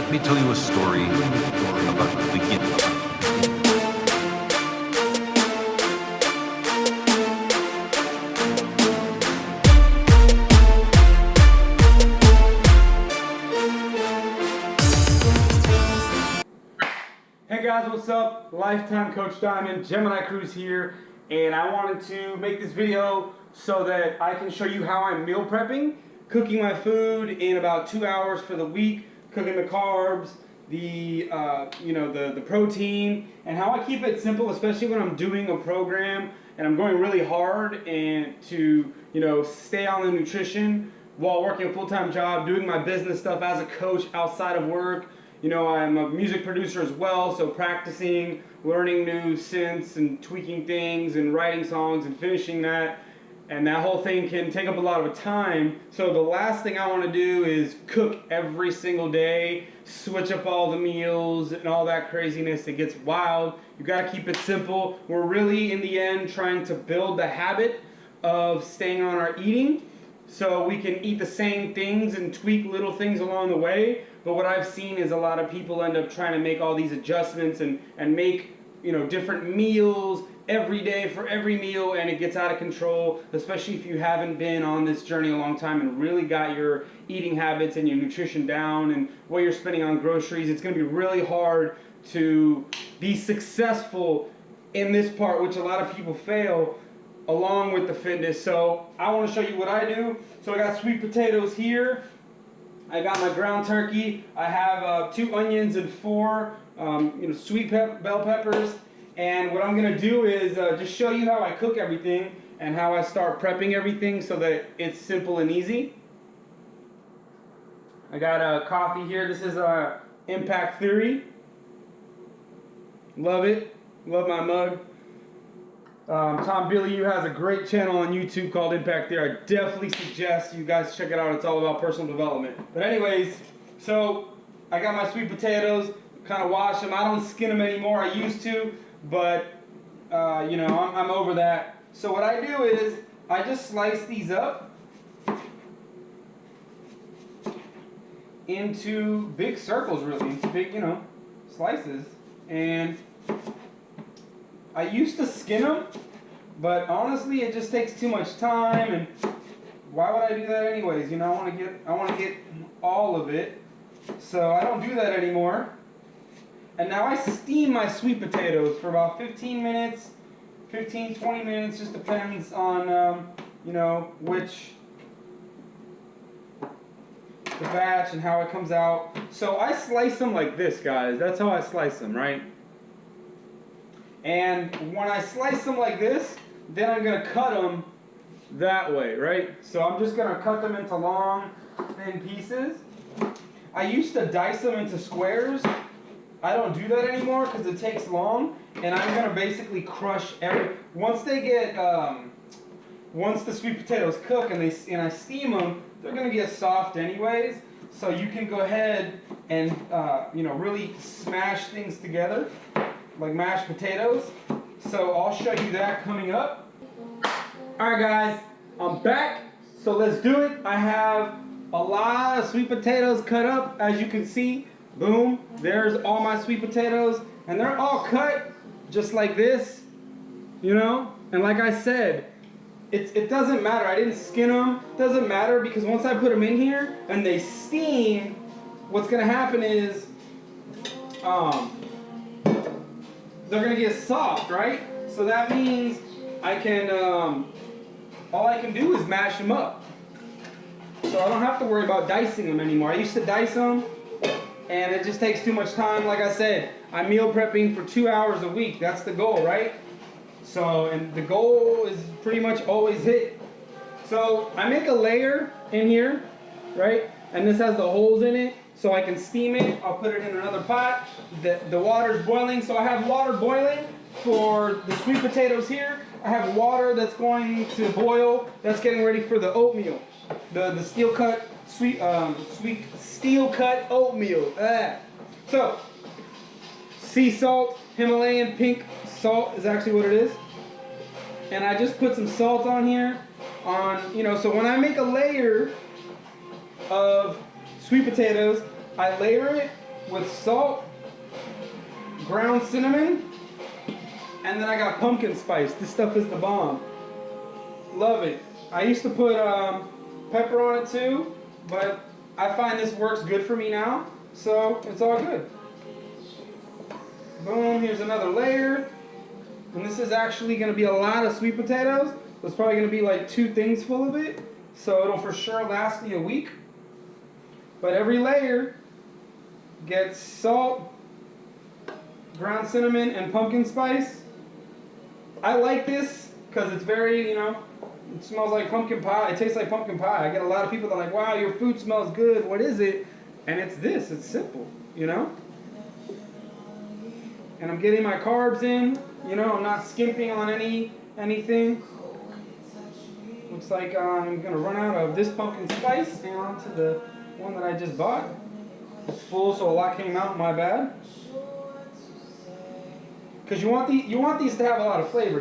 Let me tell you a story about the beginning. Hey guys, what's up? Lifetime Coach Diamond, Gemini Cruz here, and I wanted to make this video so that I can show you how I'm meal prepping, cooking my food in about 2 hours for the week, cooking the carbs, the protein, and how I keep it simple, especially when I'm doing a program and I'm going really hard and to stay on the nutrition while working a full-time job, doing my business stuff as a coach outside of work. I'm a music producer as well, so practicing, learning new synths and tweaking things and writing songs and finishing that. And that whole thing can take up a lot of time. So the last thing I want to do is cook every single day, switch up all the meals and all that craziness. It gets wild. You got to keep it simple. We're really, in the end, trying to build the habit of staying on our eating so we can eat the same things and tweak little things along the way. But what I've seen is a lot of people end up trying to make all these adjustments and make different meals every day for every meal, and it gets out of control, especially if you haven't been on this journey a long time and really got your eating habits and your nutrition down and what you're spending on groceries. It's going to be really hard to be successful in this part, which a lot of people fail along with the fitness. So I want to show you what I do. So I got sweet potatoes here. I got my ground turkey. I have 2 onions and 4 sweet bell peppers. And what I'm going to do is just show you how I cook everything and how I start prepping everything so that it's simple and easy. I got a coffee here. This is Impact Theory. Love it. Love my mug. Tom Bilyeu has a great channel on YouTube called Impact Theory. I definitely suggest you guys check it out. It's all about personal development. But anyways, so I got my sweet potatoes, kind of wash them. I don't skin them anymore. I used to, but I'm over that. So what I do is I just slice these up into big circles, really. It's big, slices. And I used to skin them, but honestly, it just takes too much time, and why would I do that anyways? I want to get all of it, so I don't do that anymore. And now I steam my sweet potatoes for about 15 minutes, 20 minutes, just depends on which the batch and how it comes out. So I slice them like this, guys. That's how I slice them, right? And when I slice them like this, then I'm going to cut them that way, right? So I'm just going to cut them into long, thin pieces. I used to dice them into squares. I don't do that anymore because it takes long. And I'm going to basically crush once they get, once the sweet potatoes cook and I steam them, they're going to get soft anyways. So you can go ahead and, really smash things together, like mashed potatoes. So I'll show you that coming up. Alright guys, I'm back. So let's do it. I have a lot of sweet potatoes cut up, as you can see. Boom, there's all my sweet potatoes. And they're all cut just like this, And like I said, it doesn't matter. I didn't skin them. It doesn't matter because once I put them in here and they steam, what's going to happen is they're going to get soft, right? So that means I can, all I can do is mash them up. So I don't have to worry about dicing them anymore. I used to dice them, and it just takes too much time. Like I said, I'm meal prepping for 2 hours a week. That's the goal, right? So, and the goal is pretty much always hit. So I make a layer in here, right? And this has the holes in it, so I can steam it. I'll put it in another pot. The water's boiling, so I have water boiling for the sweet potatoes here. I have water that's going to boil, that's getting ready for the oatmeal. The steel cut, sweet steel cut oatmeal. So, sea salt, Himalayan pink salt is actually what it is. And I just put some salt on here. So when I make a layer of sweet potatoes, I layer it with salt, ground cinnamon, and then I got pumpkin spice. This stuff is the bomb. Love it. I used to put pepper on it too, but I find this works good for me now, so it's all good. Boom, here's another layer. And this is actually going to be a lot of sweet potatoes. There's probably going to be like 2 things full of it, so it'll for sure last me a week. But every layer gets salt, ground cinnamon, and pumpkin spice. I like this because it's very, it smells like pumpkin pie. It tastes like pumpkin pie. I get a lot of people that are like, wow, your food smells good. What is it? And it's this. It's simple, And I'm getting my carbs in. I'm not skimping on anything. Looks like I'm going to run out of this pumpkin spice and onto the one that I just bought. It's full, so a lot came out, my bad. Because you want these to have a lot of flavor,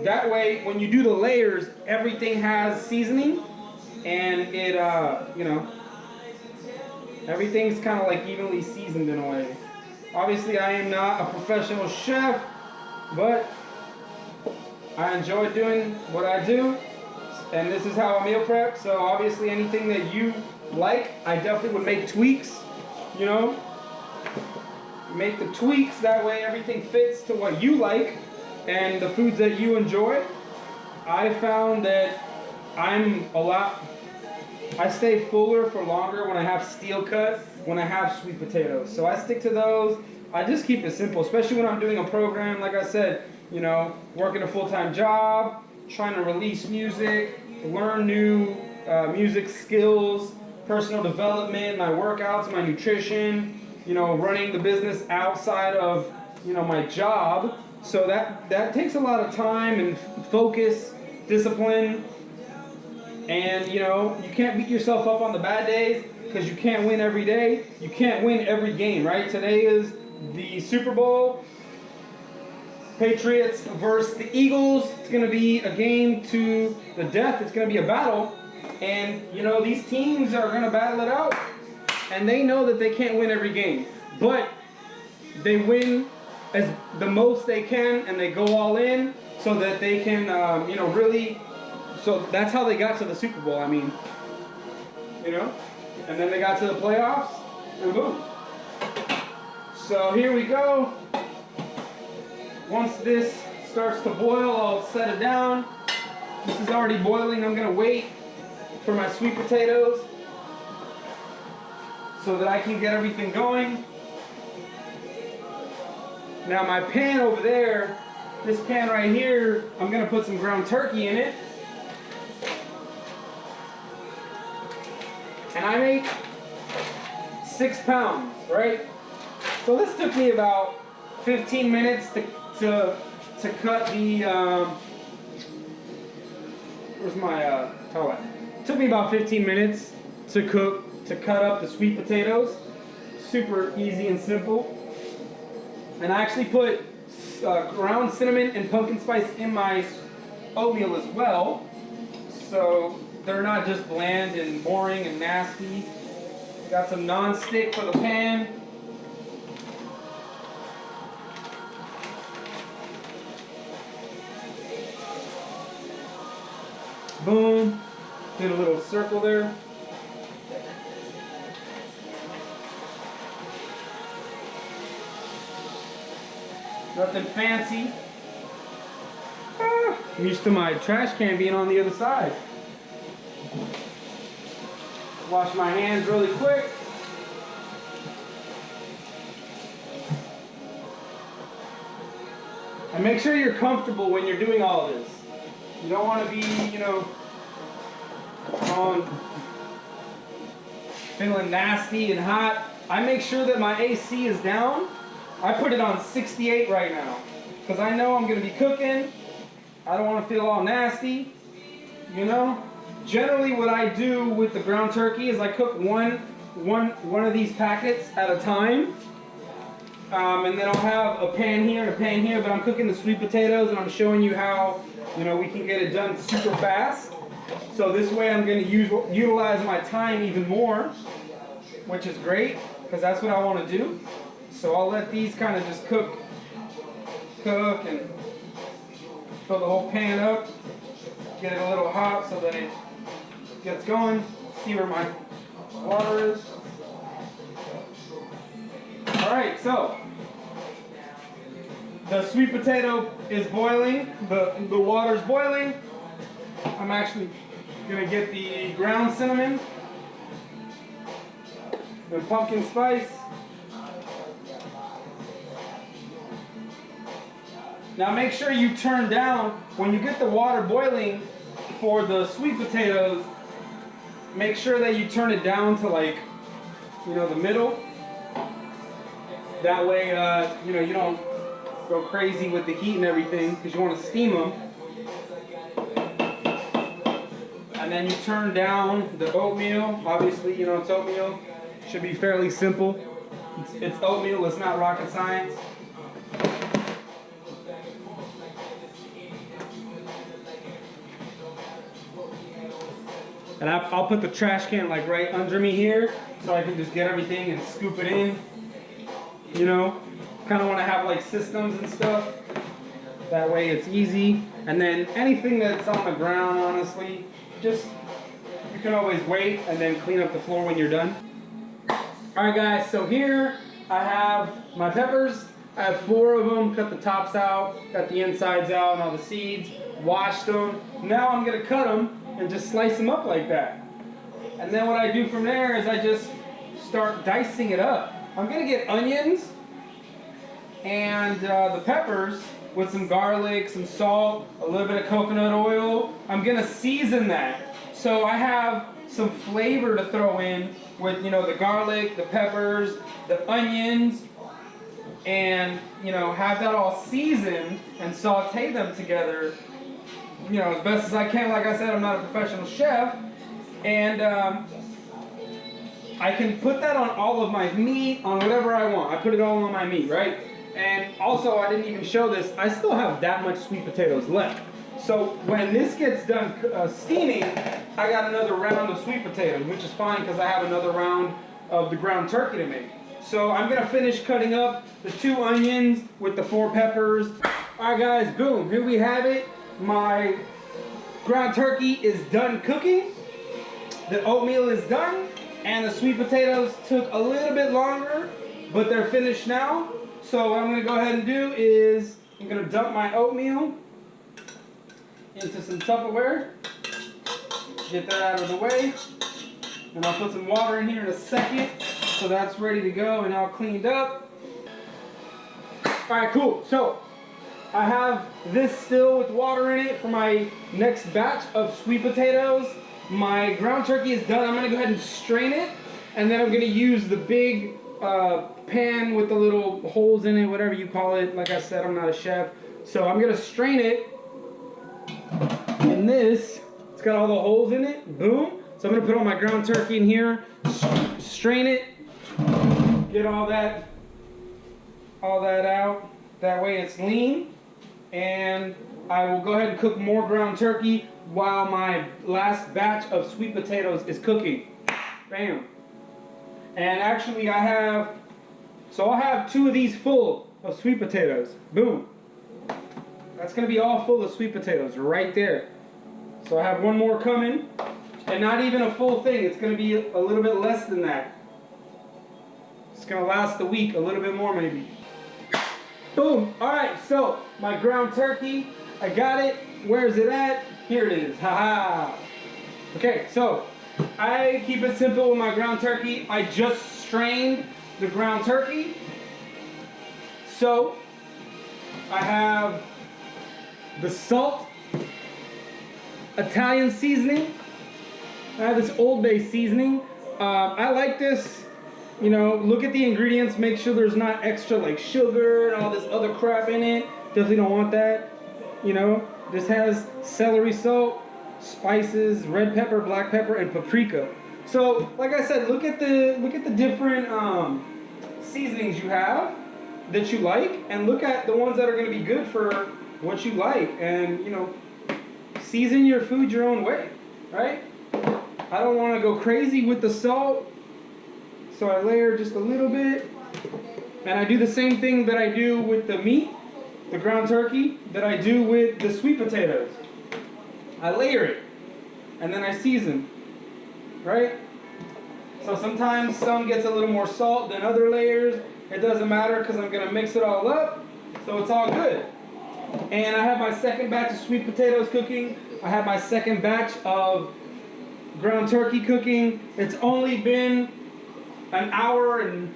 That way, when you do the layers, everything has seasoning, and it, everything's kind of like evenly seasoned in a way. Obviously, I am not a professional chef, but I enjoy doing what I do, and this is how I meal prep. So obviously, anything that you like, I definitely would make tweaks. Make the tweaks, that way everything fits to what you like and the foods that you enjoy. I found that I stay fuller for longer when I have steel cut, when I have sweet potatoes. So I stick to those. I just keep it simple, especially when I'm doing a program, like I said, working a full-time job, trying to release music, learn new music skills, personal development, my workouts, my nutrition, running the business outside of, my job. So that takes a lot of time and focus, discipline, and, you can't beat yourself up on the bad days because you can't win every day. You can't win every game, right? Today is the Super Bowl. Patriots versus the Eagles. It's going to be a game to the death. It's going to be a battle. And, these teams are going to battle it out. And they know that they can't win every game. But they win as the most they can, and they go all in so that they can, really. So that's how they got to the Super Bowl, And then they got to the playoffs, and boom. So here we go. Once this starts to boil, I'll set it down. This is already boiling. I'm going to wait for my sweet potatoes so that I can get everything going. Now my pan over there, this pan right here, I'm going to put some ground turkey in it. And I make 6 pounds, right? So this took me about 15 minutes to cut the, where's my towel at? It took me about 15 minutes to cut up the sweet potatoes. Super easy and simple. And I actually put ground cinnamon and pumpkin spice in my oatmeal as well. So they're not just bland and boring and nasty. Got some non-stick for the pan. Boom. Did a little circle there. Nothing fancy. I'm used to my trash can being on the other side. Wash my hands really quick. And make sure you're comfortable when you're doing all of this. You don't want to be, feeling nasty and hot. I make sure that my AC is down. I put it on 68 right now because I know I'm going to be cooking. I don't want to feel all nasty, Generally, what I do with the ground turkey is I cook one of these packets at a time. And then I'll have a pan here and a pan here, but I'm cooking the sweet potatoes and I'm showing you how, we can get it done super fast. So this way I'm going to utilize my time even more, which is great because that's what I want to do. So I'll let these kind of just cook and fill the whole pan up, get it a little hot so that it gets going. See where my water is. Alright, so the sweet potato is boiling, the water's boiling. I'm actually going to get the ground cinnamon, the pumpkin spice. Now make sure you turn down, when you get the water boiling for the sweet potatoes, make sure that you turn it down to like, the middle. That way, you don't go crazy with the heat and everything because you want to steam them. And then you turn down the oatmeal. Obviously, it's oatmeal. Should be fairly simple. It's oatmeal, it's not rocket science. And I'll put the trash can like right under me here so I can just get everything and scoop it in. Kind of want to have like systems and stuff. That way it's easy. And then anything that's on the ground, honestly, you can always wait and then clean up the floor when you're done. Alright guys, so here I have my peppers. I have 4 of them, cut the tops out, got the insides out and all the seeds, washed them. Now I'm going to cut them and just slice them up like that. And then what I do from there is I just start dicing it up. I'm going to get onions and the peppers with some garlic, some salt, a little bit of coconut oil. I'm going to season that. So I have some flavor to throw in with, the garlic, the peppers, the onions, and, have that all seasoned and saute them together, as best as I can. Like I said, I'm not a professional chef. And I can put that on all of my meat, on whatever I want. I put it all on my meat, right? And also, I didn't even show this, I still have that much sweet potatoes left. So when this gets done steaming, I got another round of sweet potatoes, which is fine because I have another round of the ground turkey to make. So I'm going to finish cutting up the 2 onions with the 4 peppers. Alright guys, boom, here we have it. My ground turkey is done cooking. The oatmeal is done. And the sweet potatoes took a little bit longer, but they're finished now. So what I'm going to go ahead and do is I'm going to dump my oatmeal into some Tupperware. Get that out of the way. And I'll put some water in here in a second. So that's ready to go and all cleaned up. Alright, cool. So I have this still with water in it for my next batch of sweet potatoes. My ground turkey is done. I'm going to go ahead and strain it. And then I'm going to use the big pan with the little holes in it, whatever you call it. Like I said, I'm not a chef. So I'm going to strain it. And this, it's got all the holes in it. Boom. So I'm going to put all my ground turkey in here. Strain it. Get all that out. That way it's lean. And I will go ahead and cook more ground turkey while my last batch of sweet potatoes is cooking. Bam. And actually I'll have 2 of these full of sweet potatoes. Boom. That's going to be all full of sweet potatoes right there. So I have 1 more coming. And not even a full thing. It's going to be a little bit less than that. It's going to last the week, a little bit more maybe. Boom. Alright, so my ground turkey, I got it. Where's it at? Here it is. Haha. Okay, so I keep it simple with my ground turkey. I just strained the ground turkey. So I have the salt, Italian seasoning. I have this Old Bay seasoning. I like this. Look at the ingredients. Make sure there's not extra like sugar and all this other crap in it. Definitely don't want that. This has celery salt, spices, red pepper, black pepper, and paprika. So, like I said, look at the different seasonings you have that you like, and look at the ones that are going to be good for what you like, and season your food your own way. right? I don't want to go crazy with the salt, so I layer just a little bit. And I do the same thing that I do with the meat, the ground turkey, that I do with the sweet potatoes. I layer it, and then I season, right? So sometimes some gets a little more salt than other layers. It doesn't matter because I'm going to mix it all up, so it's all good. And I have my second batch of sweet potatoes cooking. I have my second batch of ground turkey cooking. It's only been an hour and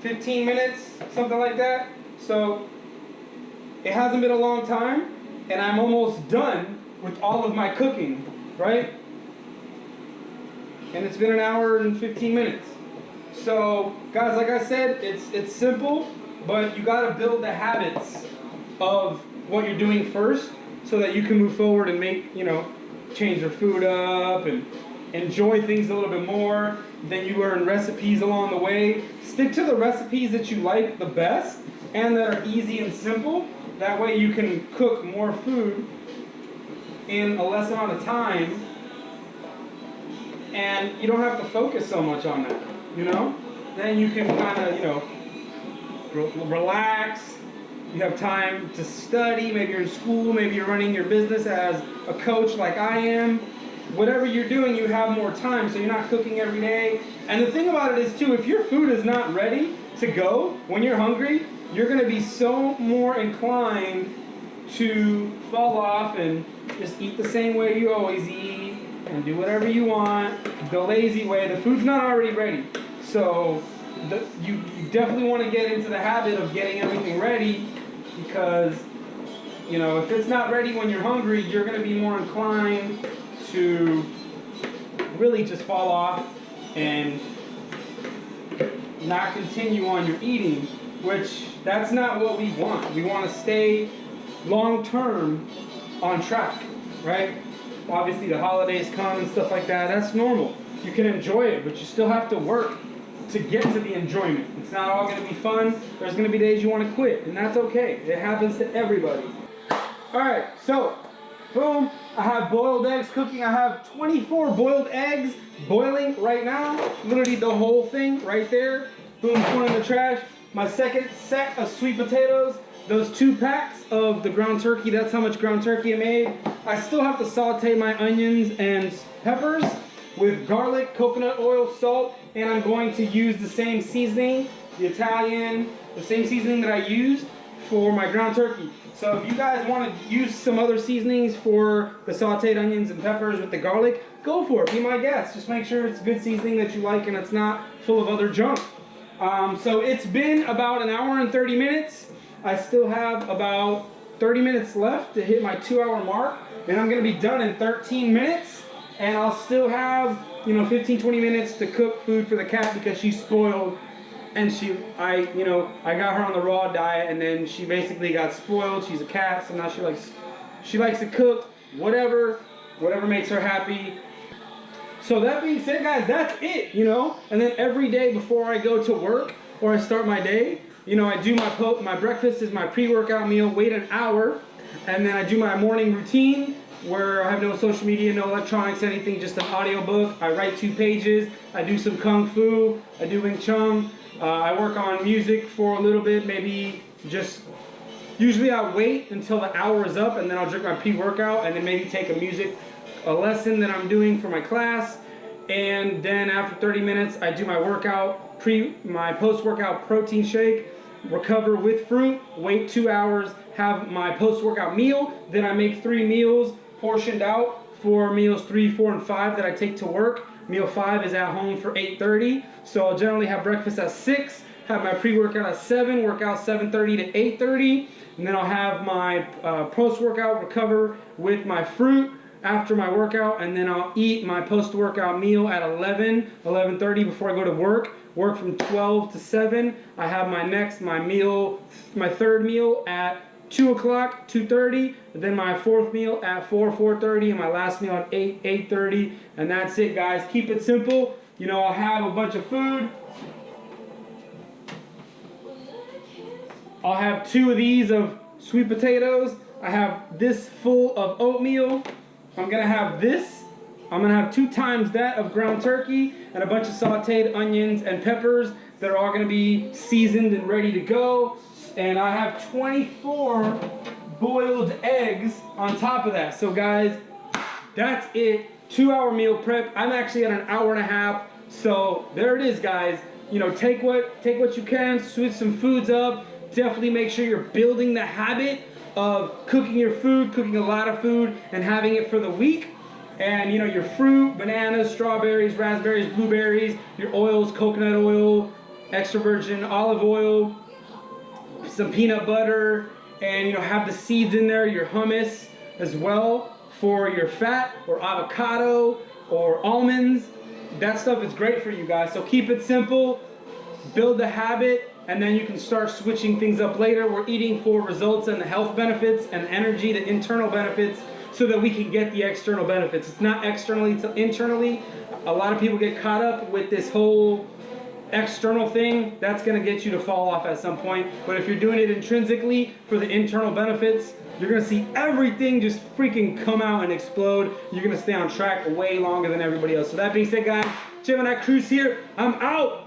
15 minutes, something like that. So it hasn't been a long time, and I'm almost done with all of my cooking, right? And it's been an hour and 15 minutes. So guys, like I said, it's simple, but you got to build the habits of what you're doing first so that you can move forward and make, change your food up and enjoy things a little bit more. Then you learn recipes along the way. Stick to the recipes that you like the best and that are easy and simple. That way you can cook more food in a less amount of time, and you don't have to focus so much on that, Then you can kind of, relax. You have time to study. Maybe you're in school. Maybe you're running your business as a coach like I am. Whatever you're doing, you have more time, so you're not cooking every day. And the thing about it is, too, if your food is not ready to go when you're hungry, you're going to be so more inclined to fall off and just eat the same way you always eat and do whatever you want, the lazy way. The food's not already ready. So you definitely want to get into the habit of getting everything ready, because, if it's not ready when you're hungry, you're going to be more inclined to really just fall off and not continue on your eating, which that's not what we want. We want to stay long-term on track, right? Obviously the holidays come and stuff like that. That's normal. You can enjoy it, but you still have to work to get to the enjoyment. It's not all going to be fun. There's going to be days you want to quit, and that's okay. It happens to everybody. All right, so boom, I have boiled eggs cooking. I have 24 boiled eggs boiling right now. Literally the whole thing right there. Boom, one in the trash. My second set of sweet potatoes. Those 2 packs of the ground turkey, that's how much ground turkey I made. I still have to saute my onions and peppers with garlic, coconut oil, salt, and I'm going to use the same seasoning, the same seasoning that I used for my ground turkey. So if you guys want to use some other seasonings for the sauteed onions and peppers with the garlic, go for it. Be my guest. Just make sure it's good seasoning that you like and it's not full of other junk. So it's been about an hour and 30 minutes. I still have about 30 minutes left to hit my 2-hour mark, and I'm going to be done in 13 minutes, and I'll still have 15-20 minutes to cook food for the cat because she's spoiled, and I got her on the raw diet, and then she basically got spoiled. She's a cat, so now she likes to cook whatever makes her happy. So that being said, guys, that's it, and then every day before I go to work or I start my day, I do my breakfast is my pre-workout meal, wait an hour, and then I do my morning routine where I have no social media, no electronics, anything, just an audio book. I write 2 pages, I do some Kung Fu, I do Wing Chun, I work on music for a little bit, usually I wait until the hour is up and then I'll drink my pre-workout and then maybe take a lesson that I'm doing for my class, and then after 30 minutes I do my my post-workout protein shake, recover with fruit, wait 2 hours, have my post-workout meal, then I make 3 meals portioned out for meals 3, 4, and 5 that I take to work. Meal 5 is at home for 8:30, so I'll generally have breakfast at 6, have my pre-workout at 7, work out 7:30 to 8:30, and then I'll have my post-workout recover with my fruit after my workout, and then I'll eat my post-workout meal at 11:30 before I go to work from 12 to 7. I have my third meal at 2 o'clock, 2:30, then my 4th meal at 4:30, and my last meal at 8:30, and that's it, guys. Keep it simple. I'll have a bunch of food. I'll have 2 of these of sweet potatoes. I have this full of oatmeal, I'm gonna have this. I'm gonna have 2 times that of ground turkey and a bunch of sauteed onions and peppers that are all gonna be seasoned and ready to go. And I have 24 boiled eggs on top of that. So guys, that's it. 2-hour meal prep. I'm actually at an hour and a half. So there it is, guys. You know, take what you can, switch some foods up. Definitely make sure you're building the habit of cooking your food, cooking a lot of food, and having it for the week. And you know, your fruit, bananas, strawberries, raspberries, blueberries, your oils, coconut oil, extra virgin olive oil, some peanut butter, and you know, have the seeds in there, your hummus as well for your fat, or avocado, or almonds. That stuff is great for you guys. So keep it simple, build the habit, and then you can start switching things up later. We're eating for results and the health benefits and energy, the internal benefits, so that we can get the external benefits. It's not externally to internally. A lot of people get caught up with this whole external thing. That's gonna get you to fall off at some point. But if you're doing it intrinsically for the internal benefits, you're gonna see everything just freaking come out and explode. You're gonna stay on track way longer than everybody else. So that being said, guys, Gemini Cruz here. I'm out.